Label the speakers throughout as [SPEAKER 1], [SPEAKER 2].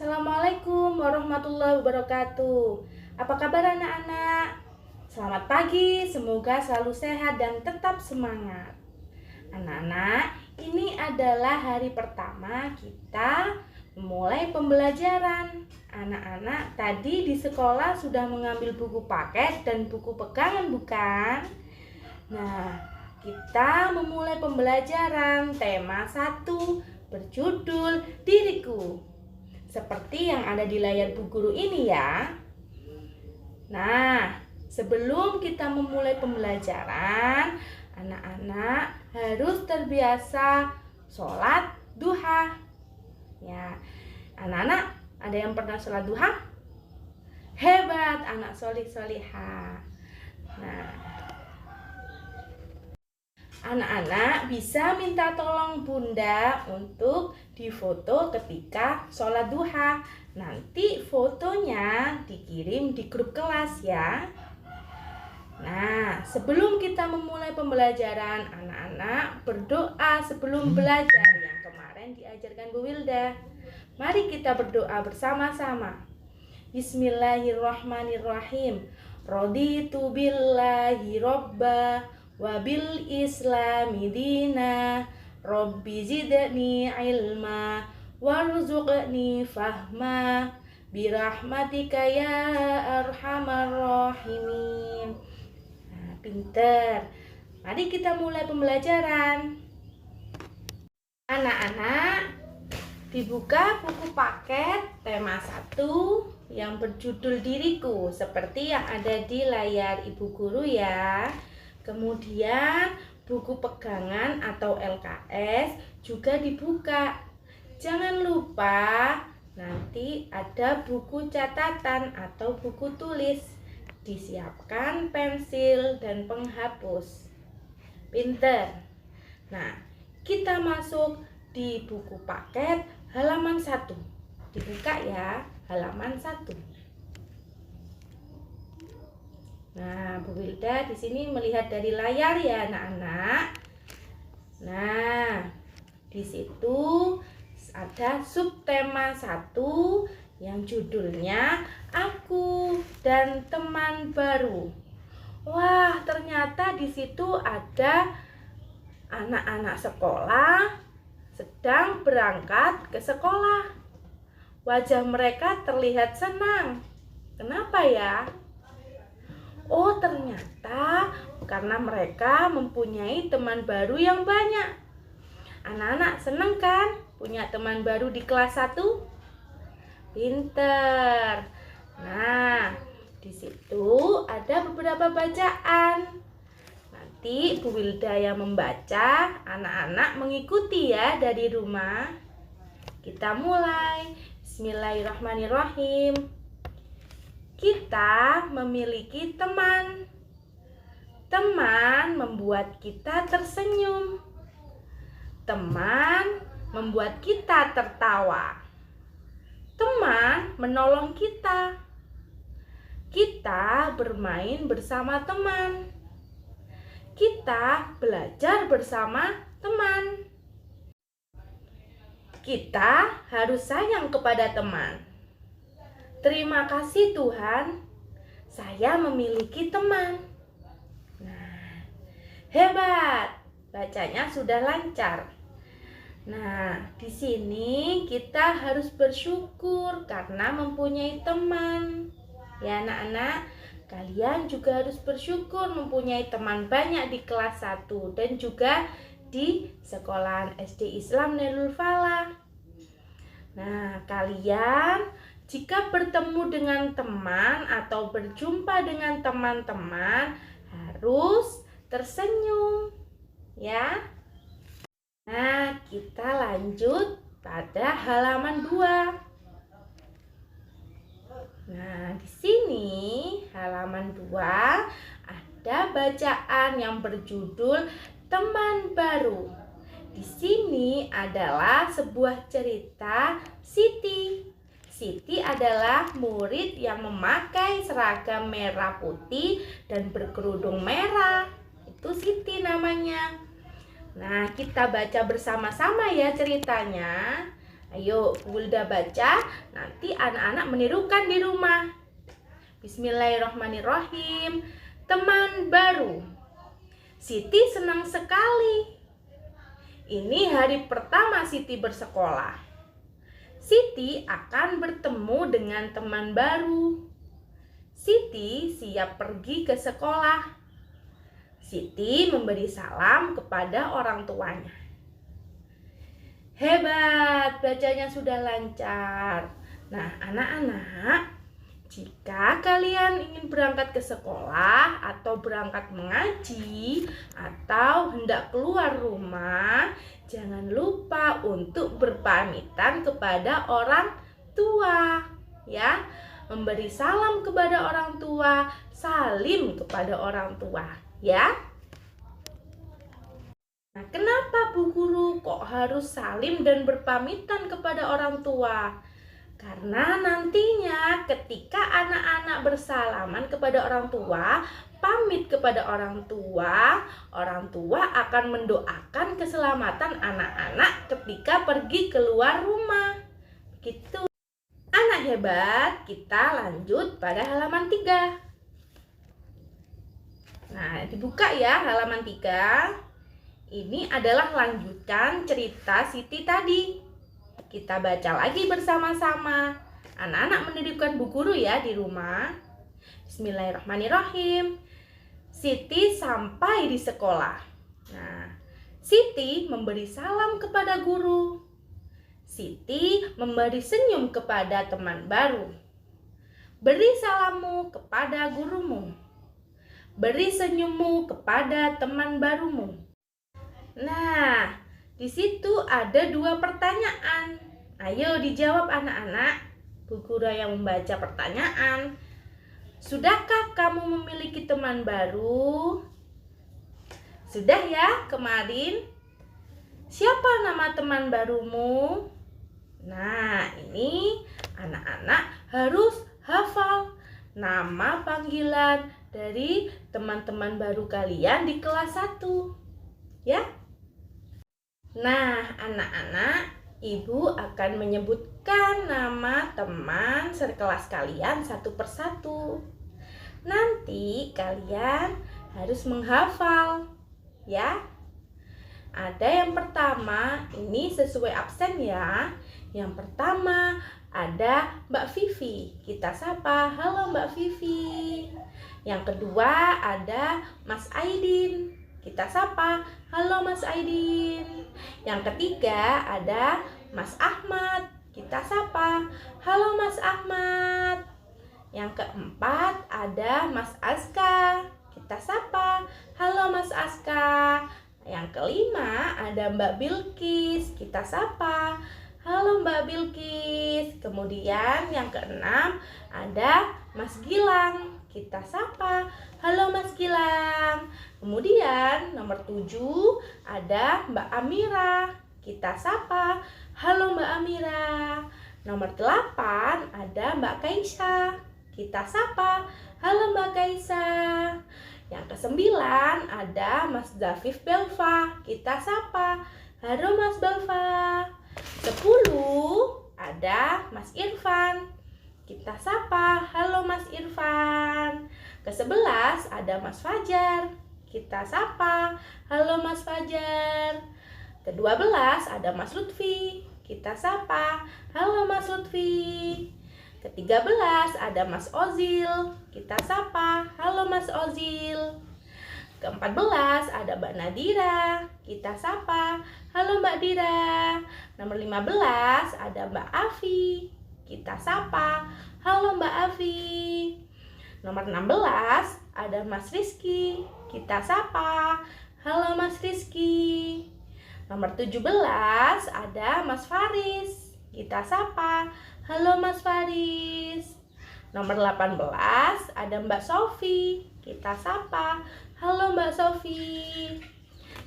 [SPEAKER 1] Assalamualaikum warahmatullahi wabarakatuh. Apa kabar anak-anak? Selamat pagi, semoga selalu sehat dan tetap semangat. Anak-anak, ini adalah hari pertama kita memulai pembelajaran. Anak-anak tadi di sekolah sudah mengambil buku paket dan buku pegangan, bukan? Nah, kita memulai pembelajaran tema 1 berjudul Diriku. Seperti yang ada di layar Bu Guru ini ya. Nah, sebelum kita memulai pembelajaran, anak-anak harus terbiasa sholat duha. Ya, anak-anak ada yang pernah sholat duha? Hebat, anak solih-solihah. Nah, anak-anak bisa minta tolong Bunda untuk difoto ketika sholat duha. Nanti fotonya dikirim di grup kelas ya. Nah, sebelum kita memulai pembelajaran, anak-anak berdoa sebelum belajar yang kemarin diajarkan Bu Wilda. Mari kita berdoa bersama-sama. Bismillahirrahmanirrahim. Raditu billahi robba wabil islami dina, Rabbi zidni ilma warzuqni fahma birahmatika ya arhamar rahimin. Nah, pinter. Mari kita mulai pembelajaran. Anak-anak, dibuka buku paket tema 1 yang berjudul Diriku seperti yang ada di layar Ibu Guru ya. Kemudian buku pegangan atau LKS juga dibuka. Jangan lupa nanti ada buku catatan atau buku tulis. Disiapkan pensil dan penghapus. Pinter. Nah, kita masuk di buku paket halaman 1. Dibuka ya, halaman 1. Nah, Bu Wilda di sini melihat dari layar ya, anak-anak. Nah, di situ ada subtema 1 yang judulnya Aku dan Teman Baru. Wah, ternyata di situ ada anak-anak sekolah sedang berangkat ke sekolah. Wajah mereka terlihat senang. Kenapa ya? Oh, ternyata karena mereka mempunyai teman baru yang banyak. Anak-anak senang kan punya teman baru di kelas 1? Pinter. Nah, di situ ada beberapa bacaan. Nanti Bu Wilda yang membaca, anak-anak mengikuti ya dari rumah. Kita mulai. Bismillahirrahmanirrahim. Kita memiliki teman. Teman membuat kita tersenyum. Teman membuat kita tertawa. Teman menolong kita. Kita bermain bersama teman. Kita belajar bersama teman. Kita harus sayang kepada teman. Terima kasih Tuhan, saya memiliki teman. Nah, hebat, bacanya sudah lancar. Nah, di sini kita harus bersyukur karena mempunyai teman. Ya anak-anak, kalian juga harus bersyukur mempunyai teman banyak di kelas 1 dan juga di sekolahan SD Islam Nailul Falah. Nah, kalian jika bertemu dengan teman atau berjumpa dengan teman-teman harus tersenyum ya. Nah, kita lanjut pada halaman 2. Nah, di sini halaman 2 ada bacaan yang berjudul Teman Baru. Di sini adalah sebuah cerita Siti. Siti adalah murid yang memakai seragam merah putih dan berkerudung merah. Itu Siti namanya. Nah, kita baca bersama-sama ya ceritanya. Ayo, Wilda baca, nanti anak-anak menirukan di rumah. Bismillahirrahmanirrahim. Teman baru. Siti senang sekali. Ini hari pertama Siti bersekolah. Siti akan bertemu dengan teman baru. Siti siap pergi ke sekolah. Siti memberi salam kepada orang tuanya. Hebat, bacanya sudah lancar. Nah, anak-anak, jika kalian ingin berangkat ke sekolah atau berangkat mengaji atau hendak keluar rumah, jangan lupa untuk berpamitan kepada orang tua, ya. Memberi salam kepada orang tua, salim kepada orang tua, ya. Nah, kenapa Bu Guru kok harus salim dan berpamitan kepada orang tua? Karena nantinya ketika anak-anak bersalaman kepada orang tua, pamit kepada orang tua akan mendoakan keselamatan anak-anak ketika pergi keluar rumah. Begitu. Anak hebat, kita lanjut pada halaman 3. Nah, dibuka ya halaman 3. Ini adalah lanjutan cerita Siti tadi. Kita baca lagi bersama-sama. Anak-anak menirukan Bu Guru ya di rumah. Bismillahirrahmanirrahim. Siti sampai di sekolah. Nah, Siti memberi salam kepada guru. Siti memberi senyum kepada teman baru. Beri salammu kepada gurumu. Beri senyummu kepada teman barumu. Nah, di situ ada 2 pertanyaan. Ayo dijawab anak-anak. Bu Guru yang membaca pertanyaan. Sudahkah kamu memiliki teman baru? Sudah ya kemarin? Siapa nama teman barumu? Nah, ini anak-anak harus hafal nama panggilan dari teman-teman baru kalian di kelas 1. Ya? Nah, anak-anak, Ibu akan menyebutkan nama teman sekelas kalian satu persatu. Nanti kalian harus menghafal, ya. Ada yang pertama, ini sesuai absen ya. Yang pertama ada Mbak Vivi. Kita sapa, halo Mbak Vivi. Yang kedua ada Mas Aidin. Kita sapa, halo Mas Aidin. Yang ketiga ada Mas Ahmad. Kita sapa, halo Mas Ahmad. Yang keempat ada Mas Aska. Kita sapa, halo Mas Aska. Yang kelima ada Mbak Bilkis. Kita sapa, halo Mbak Bilkis. Kemudian yang keenam ada Mas Gilang. Kita sapa, halo Mas Gilang. Kemudian nomor 7 ada Mbak Amira. Kita sapa, halo Mbak Amira. Nomor 8 ada Mbak Kaisa. Kita sapa, halo Mbak Kaisa. Yang ke-9 ada Mas Zafif Belva. Kita sapa, halo Mas Belva. 10 ada Mas Irfan. Kita sapa, halo Mas Irfan. Ke-11 ada Mas Fajar. Kita sapa, halo Mas Fajar. Ke-12 ada Mas Lutfi. Kita sapa, halo Mas Lutfi. Ke-13 ada Mas Ozil. Kita sapa, halo Mas Ozil. Ke-14 ada Mbak Nadira. Kita sapa, halo Mbak Dira. Nomor 15 ada Mbak Afi. Kita sapa, halo Mbak Afi. Nomor 16 ada Mas Rizky. Kita sapa, halo Mas Rizky. Nomor 17 ada Mas Faris. Kita sapa, halo Mas Faris. Nomor 18 ada Mbak Sofi. Kita sapa, halo Mbak Sofi.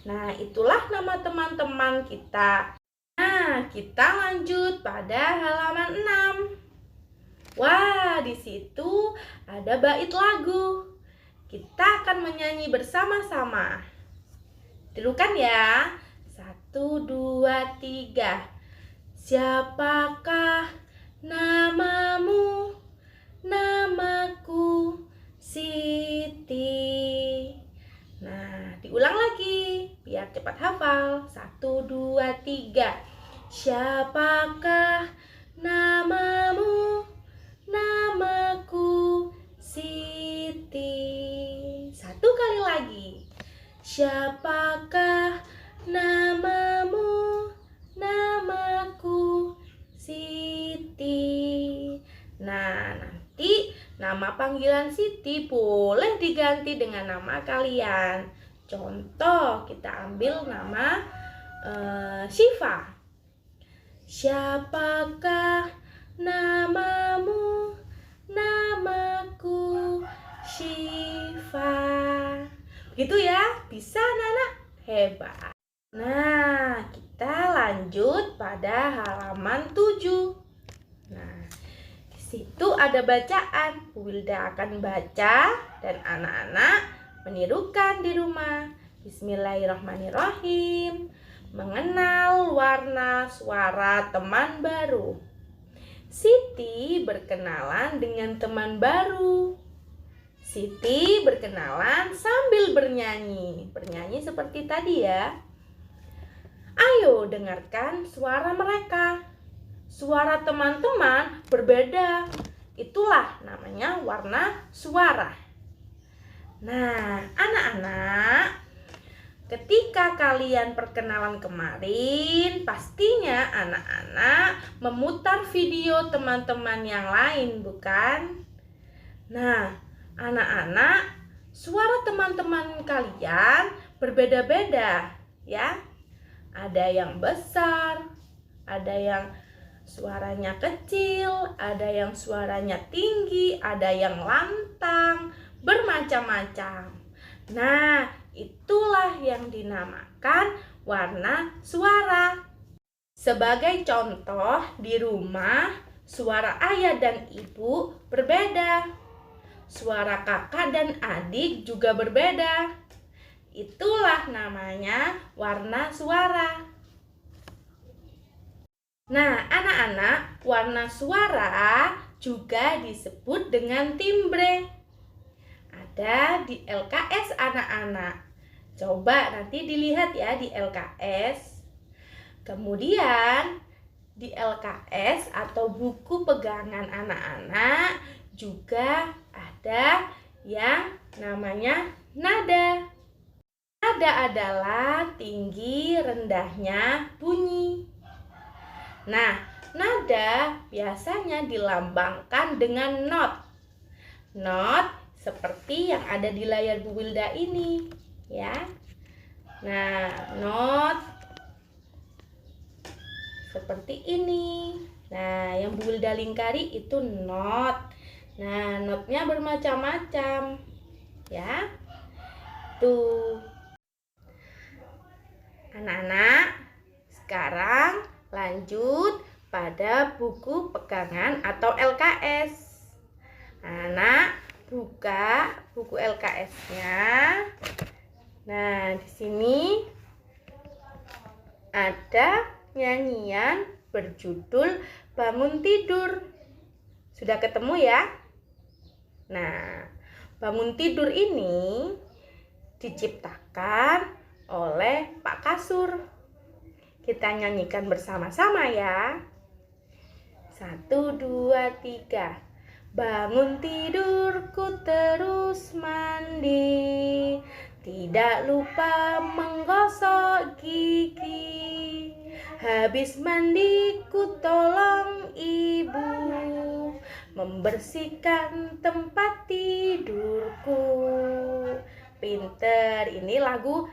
[SPEAKER 1] Nah, itulah nama teman-teman kita. Nah, kita lanjut pada halaman 6. Wah, di situ ada bait lagu. Kita akan menyanyi bersama-sama. Tirukan ya. 1, 2, 3. Siapakah namamu? Namaku Siti. Nah, diulang lagi biar cepat hafal. 1, 2, 3. Siapakah namamu? Namaku Siti. 1 kali lagi. Siapakah namamu? Namaku Siti. Nah, nanti nama panggilan Siti boleh diganti dengan nama kalian. Contoh, kita ambil nama Syifa. Siapakah namamu? Namaku Syifa. Begitu ya, bisa anak-anak? Hebat. Nah, kita lanjut pada halaman 7. Nah, di situ ada bacaan. Bu Wilda akan baca dan anak-anak menirukan di rumah. Bismillahirrahmanirrahim. Mengenal warna suara teman baru. Siti berkenalan dengan teman baru. Siti berkenalan sambil bernyanyi. Bernyanyi seperti tadi ya. Ayo dengarkan suara mereka. Suara teman-teman berbeda. Itulah namanya warna suara. Nah, anak-anak, ketika kalian perkenalan kemarin, pastinya anak-anak memutar video teman-teman yang lain, bukan? Nah, anak-anak, suara teman-teman kalian berbeda-beda, ya. Ada yang besar, ada yang suaranya kecil, ada yang suaranya tinggi, ada yang lantang, bermacam-macam. Nah, itulah yang dinamakan warna suara. Sebagai contoh, di rumah suara ayah dan ibu berbeda. Suara kakak dan adik juga berbeda. Itulah namanya warna suara. Nah, anak-anak, warna suara juga disebut dengan timbre. Ada di LKS anak-anak. Coba nanti dilihat ya di LKS. Kemudian di LKS atau buku pegangan anak-anak juga ada yang namanya nada. Nada adalah tinggi rendahnya bunyi. Nah, nada biasanya dilambangkan dengan not. Not seperti yang ada di layar Bu Wilda ini, ya. Nah, not seperti ini. Nah, yang Bu Wilda lingkari itu not. Nah, notnya bermacam-macam, ya. Tuh. Anak-anak, sekarang lanjut pada buku pegangan atau LKS. Anak buka buku LKS-nya. Nah, di sini ada nyanyian berjudul Bangun Tidur. Sudah ketemu ya? Nah, Bangun Tidur ini diciptakan oleh Pak Kasur. Kita nyanyikan bersama-sama ya. 1, 2, 3. Bangun tidurku terus mandi, tidak lupa menggosok gigi. Habis mandiku tolong ibu membersihkan tempat tidurku. Pinter, ini lagu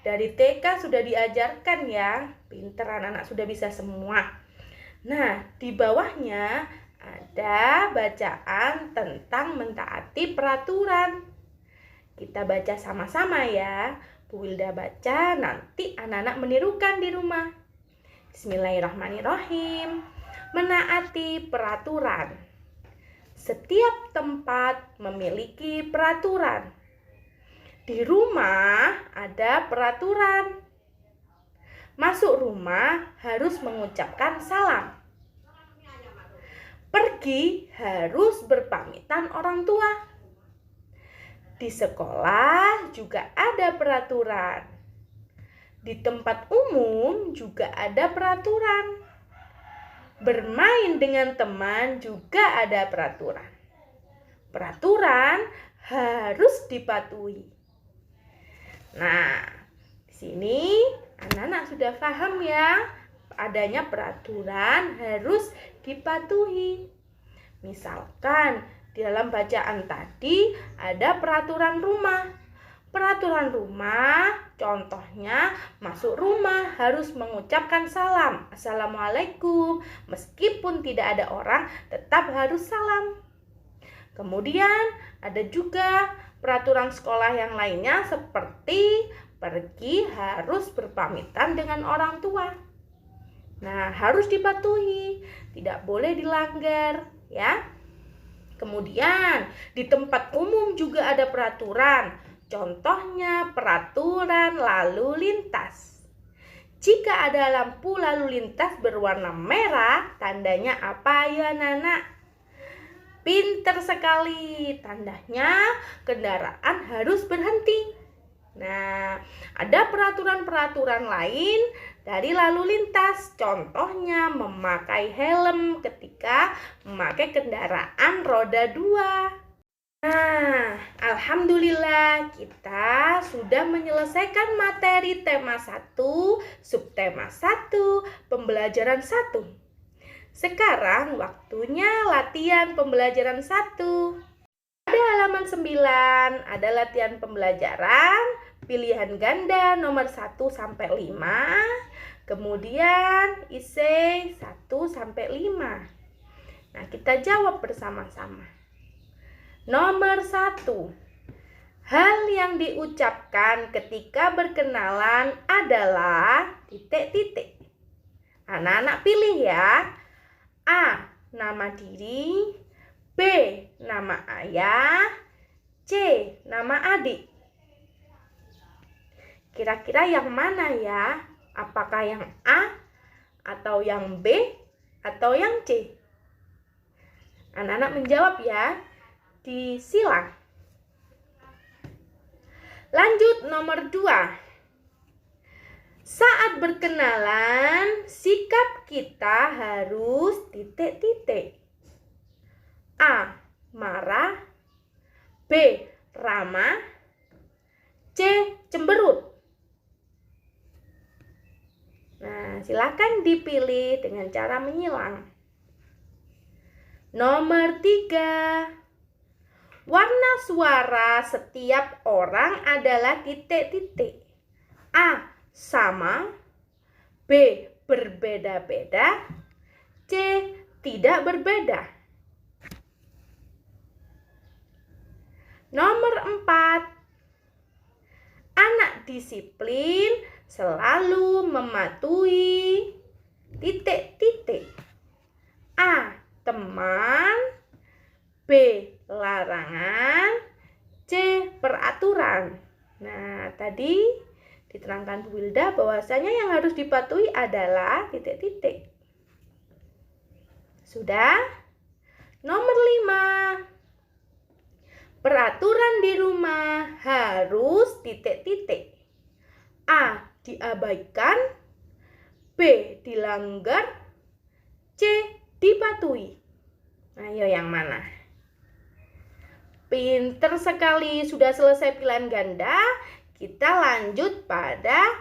[SPEAKER 1] dari TK sudah diajarkan ya. Pinter, anak-anak sudah bisa semua. Nah, di bawahnya ada bacaan tentang mentaati peraturan. Kita baca sama-sama ya. Bu Wilda baca, nanti anak-anak menirukan di rumah. Bismillahirrahmanirrahim. Menaati peraturan. Setiap tempat memiliki peraturan. Di rumah ada peraturan. Masuk rumah harus mengucapkan salam. Pergi harus berpamitan orang tua. Di sekolah juga ada peraturan. Di tempat umum juga ada peraturan. Bermain dengan teman juga ada peraturan. Peraturan harus dipatuhi. Nah, di sini anak-anak sudah paham ya, adanya peraturan harus dipatuhi. Misalkan di dalam bacaan tadi ada peraturan rumah. Peraturan rumah contohnya masuk rumah harus mengucapkan salam. Assalamualaikum. Meskipun tidak ada orang tetap harus salam. Kemudian ada juga peraturan sekolah yang lainnya seperti pergi harus berpamitan dengan orang tua. Nah, harus dipatuhi, tidak boleh dilanggar, ya. Kemudian di tempat umum juga ada peraturan. Contohnya peraturan lalu lintas. Jika ada lampu lalu lintas berwarna merah, tandanya apa ya anak-anak? Pinter sekali, tandanya kendaraan harus berhenti. Nah, ada peraturan-peraturan lain dari lalu lintas. Contohnya memakai helm ketika memakai kendaraan roda 2. Nah, alhamdulillah kita sudah menyelesaikan materi tema 1, subtema 1, pembelajaran 1. Sekarang waktunya latihan pembelajaran 1. Pada halaman 9 ada latihan pembelajaran pilihan ganda nomor 1 sampai 5. Kemudian isi 1 sampai 5. Nah, kita jawab bersama-sama. Nomor 1. Hal yang diucapkan ketika berkenalan adalah titik-titik. Anak-anak pilih ya. A. Nama diri. B. Nama ayah. C. Nama adik. Kira-kira yang mana ya? Apakah yang A atau yang B atau yang C? Anak-anak menjawab ya di silang. Lanjut nomor 2. Saat berkenalan, sikap kita harus titik-titik. A. Marah. B. Ramah. C. Cemberut. Nah, silakan dipilih dengan cara menyilang. Nomor 3. Warna suara setiap orang adalah titik-titik. A. Sama. B. Berbeda-beda. C. Tidak berbeda. Nomor 4. Anak disiplin selalu mematuhi titik-titik. A. Teman. B. Larangan. C. Peraturan. Nah, tadi diterangkan Bu Wilda bahwasanya yang harus dipatuhi adalah titik-titik. Sudah? Nomor 5. Peraturan di rumah harus titik-titik. A. Diabaikan. B. Dilanggar. C. Dipatuhi. Ayo yang mana? Pinter sekali, sudah selesai pilihan ganda. Kita lanjut pada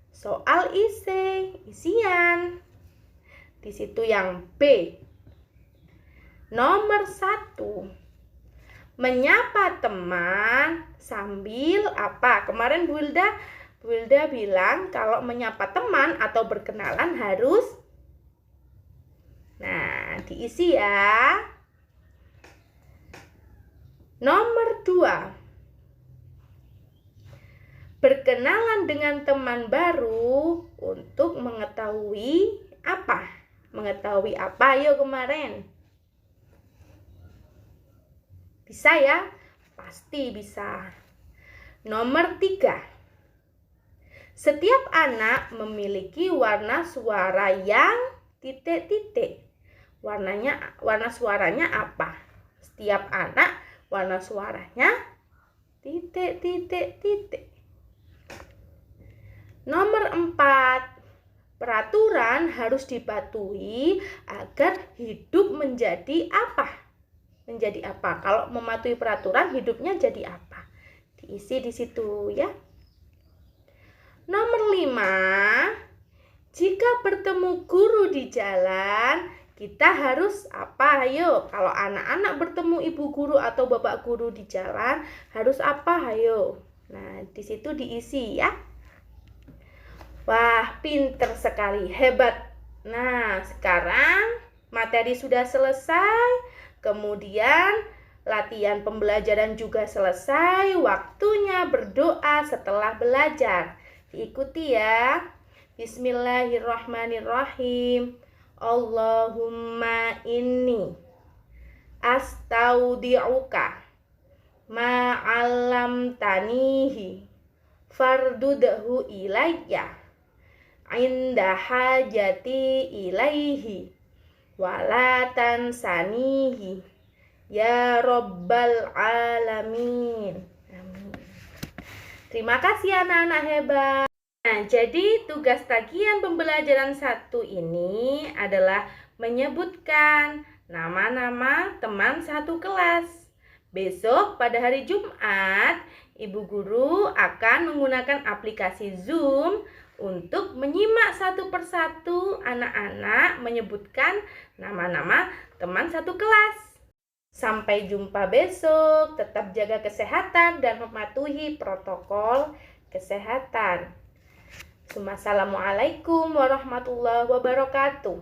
[SPEAKER 1] soal isian. Di situ yang B. Nomor 1. Menyapa teman sambil apa? Kemarin Bu Wilda bilang kalau menyapa teman atau berkenalan harus. Nah, diisi ya. Nomor 2. Berkenalan dengan teman baru untuk mengetahui apa? Mengetahui apa? Ayo kemarin. Bisa ya? Pasti bisa. Nomor 3. Setiap anak memiliki warna suara yang titik-titik. Warna suaranya apa? Setiap anak warna suaranya titik-titik-titik. Nomor 4. Peraturan harus dipatuhi agar hidup menjadi apa? Menjadi apa? Kalau mematuhi peraturan, hidupnya jadi apa? Diisi di situ ya. Nomor 5. Jika bertemu guru di jalan, kita harus apa? Ayo, kalau anak-anak bertemu ibu guru atau bapak guru di jalan, harus apa? Ayo. Nah, di situ diisi ya. Wah, pinter sekali, hebat. Nah, sekarang materi sudah selesai. Kemudian latihan pembelajaran juga selesai. Waktunya berdoa setelah belajar. Diikuti ya. Bismillahirrahmanirrahim. Allahumma inni astaudi'uka ma'allamtanihi fardudhu ilayya inda hajati ilaihi wala tansanihi ya rabbal alamin. Amin. Terima kasih anak-anak hebat. Nah, jadi tugas tagihan pembelajaran 1 ini adalah menyebutkan nama-nama teman satu kelas. Besok pada hari Jumat, Ibu Guru akan menggunakan aplikasi Zoom untuk menyimak satu persatu anak-anak menyebutkan nama-nama teman satu kelas. Sampai jumpa besok, tetap jaga kesehatan dan mematuhi protokol kesehatan. Assalamualaikum warahmatullahi wabarakatuh.